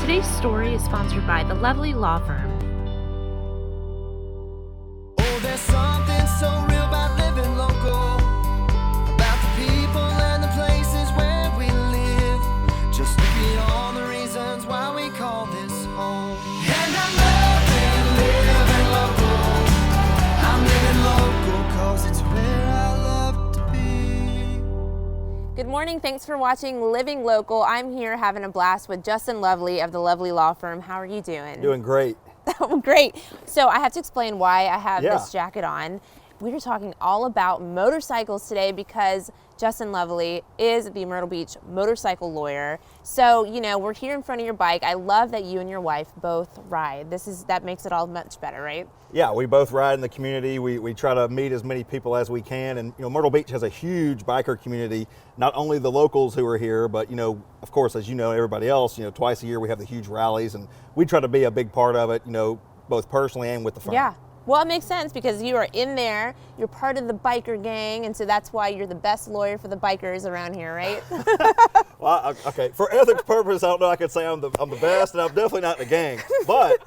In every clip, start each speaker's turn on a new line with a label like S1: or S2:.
S1: Today's story is sponsored by the lovely law firm.
S2: Oh, there's something so real about living local, about the people and the places where we live. Just look at all the reasons why we call this home. And I'm living local. I'm living local 'cause it's where I love to be.
S3: Good morning, thanks for watching Living Local. I'm here having a blast with Justin Lovely of the Lovely Law Firm. How are you doing?
S4: Doing great.
S3: Great. So I have to explain why I have
S4: Yeah.
S3: this jacket on. We are talking all about motorcycles today because Justin Lovely is the Myrtle Beach motorcycle lawyer. So, you know, we're here in front of your bike. I love that you and your wife both ride. That makes it all much better, right?
S4: Yeah, we both ride in the community. We try to meet as many people as we can. And, you know, Myrtle Beach has a huge biker community, not only the locals who are here, but, you know, of course, as you know, everybody else, you know, twice a year we have the huge rallies and we try to be a big part of it, you know, both personally and with the firm.
S3: Yeah. Well, it makes sense because you are in there, you're part of the biker gang, and so that's why you're the best lawyer for the bikers around here, right?
S4: Well, okay, for ethics purposes, I don't know I could say I'm the best, and I'm definitely not in the gang. But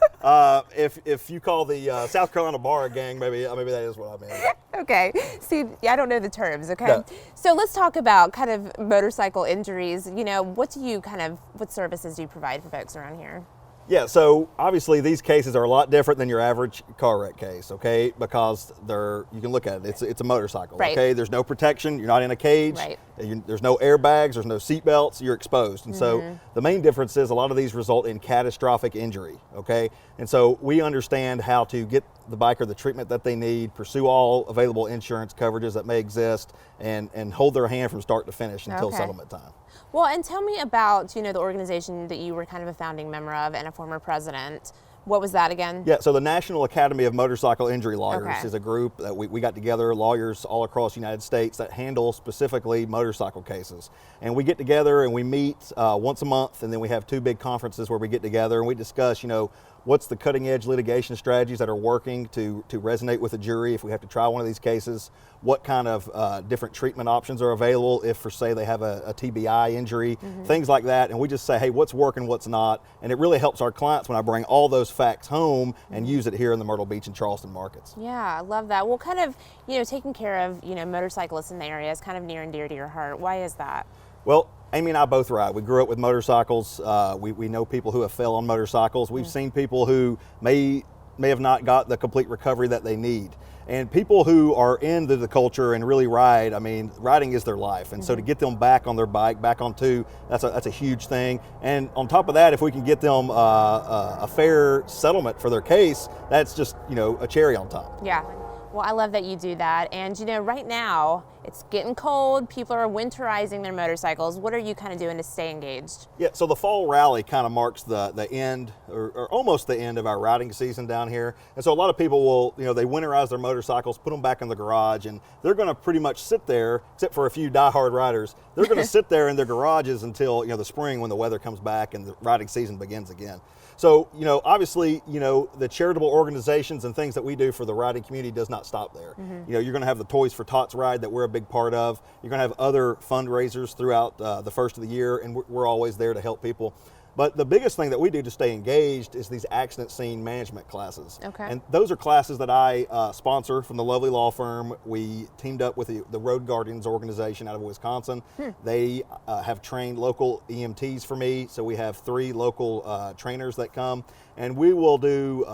S4: if you call the South Carolina Bar a gang, maybe that is what I mean.
S3: Okay. See, I don't know the terms, okay?
S4: No.
S3: So let's talk about kind of motorcycle injuries. You know, what services do you provide for folks around here?
S4: Yeah, so obviously these cases are a lot different than your average car wreck case, okay? Because you can look at it, it's a motorcycle,
S3: Right.
S4: okay? There's no protection, you're not in a cage,
S3: Right.
S4: There's no airbags, there's no seat belts, you're exposed. And so the main difference is a lot of these result in catastrophic injury, okay? And so we understand how to get the biker the treatment that they need, pursue all available insurance coverages that may exist, and hold their hand from start to finish until
S3: Okay.
S4: settlement time.
S3: Well, and tell me about, you know, the organization that you were kind of a founding member of and a former president. What was that again?
S4: Yeah, so the National Academy of Motorcycle Injury Lawyers
S3: Okay.
S4: is a group that we got together, lawyers all across the United States that handle specifically motorcycle cases. And we get together and we meet once a month, and then we have two big conferences where we get together and we discuss, you know, what's the cutting edge litigation strategies that are working to resonate with a jury if we have to try one of these cases, what kind of different treatment options are available if, for say, they have a TBI injury, things like that. And we just say, hey, what's working, what's not. And it really helps our clients when I bring all those facts home and use it here in the Myrtle Beach and Charleston markets.
S3: Yeah, I love that. Well, kind of, you know, taking care of, you know, motorcyclists in the area is kind of near and dear to your heart. Why is that?
S4: Well, Amy and I both ride. We grew up with motorcycles. We know people who have fell on motorcycles. We've seen people who may have not got the complete recovery that they need. And people who are into the culture and really ride, I mean, riding is their life. And so to get them back on their bike, back on two, that's a huge thing. And on top of that, if we can get them a fair settlement for their case, that's just, you know, a cherry on top.
S3: Yeah. Well, I love that you do that. And, you know, right now it's getting cold. People are winterizing their motorcycles. What are you kind of doing to stay engaged?
S4: Yeah, so the fall rally kind of marks the end or almost the end of our riding season down here. And so a lot of people will, you know, they winterize their motorcycles, put them back in the garage, and they're going to pretty much sit there, except for a few diehard riders, they're going to sit there in their garages until, you know, the spring when the weather comes back and the riding season begins again. So, you know, obviously, you know, the charitable organizations and things that we do for the riding community does not stop there. You know, you're going to have the Toys for Tots ride that we're a big part of. You're going to have other fundraisers throughout the first of the year, and we're always there to help people. But the biggest thing that we do to stay engaged is these accident scene management classes.
S3: Okay.
S4: And those are classes that I sponsor from the Lovely Law Firm. We teamed up with the Road Guardians organization out of Wisconsin. They have trained local EMTs for me. So we have 3 local trainers that come. And we will do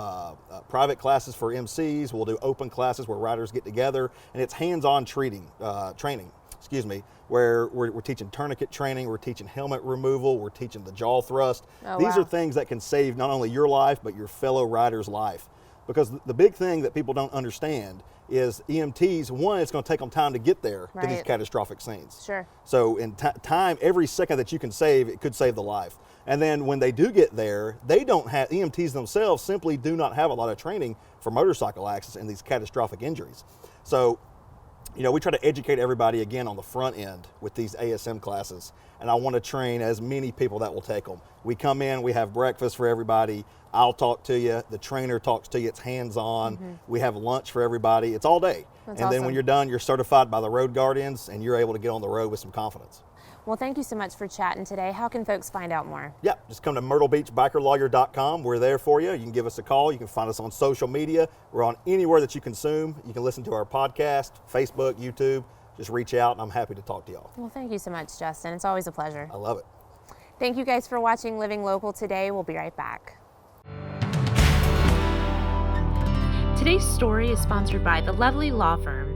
S4: private classes for MCs. We'll do open classes where riders get together. And it's hands-on training, where we're teaching tourniquet training, we're teaching helmet removal, we're teaching the jaw thrust.
S3: Oh,
S4: These
S3: wow.
S4: are things that can save not only your life, but your fellow rider's life. Because the big thing that people don't understand is EMTs, one, it's going to take them time to get there to these
S3: Right.
S4: catastrophic scenes.
S3: Sure.
S4: So in time, every second that you can save, it could save the life. And then when they do get there, they don't have, EMTs themselves simply do not have a lot of training for motorcycle accidents and these catastrophic injuries. So, you know, we try to educate everybody again on the front end with these ASM classes, and I want to train as many people that will take them. We come in, we have breakfast for everybody. I'll talk to you. The trainer talks to you. It's hands-on. We have lunch for everybody. It's all day.
S3: That's
S4: and then
S3: awesome.
S4: when you're done, you're certified by the Road Guardians, and you're able to get on the road with some confidence.
S3: Well, thank you so much for chatting today. How can folks find out more?
S4: Yeah, just come to myrtlebeachbikerlawyer.com. We're there for you. You can give us a call. You can find us on social media. We're on anywhere that you consume. You can listen to our podcast, Facebook, YouTube. Just reach out, and I'm happy to talk to y'all.
S3: Well, thank you so much, Justin. It's always a pleasure.
S4: I love it.
S3: Thank you guys for watching Living Local today. We'll be right back.
S1: Today's story is sponsored by the lovely law firm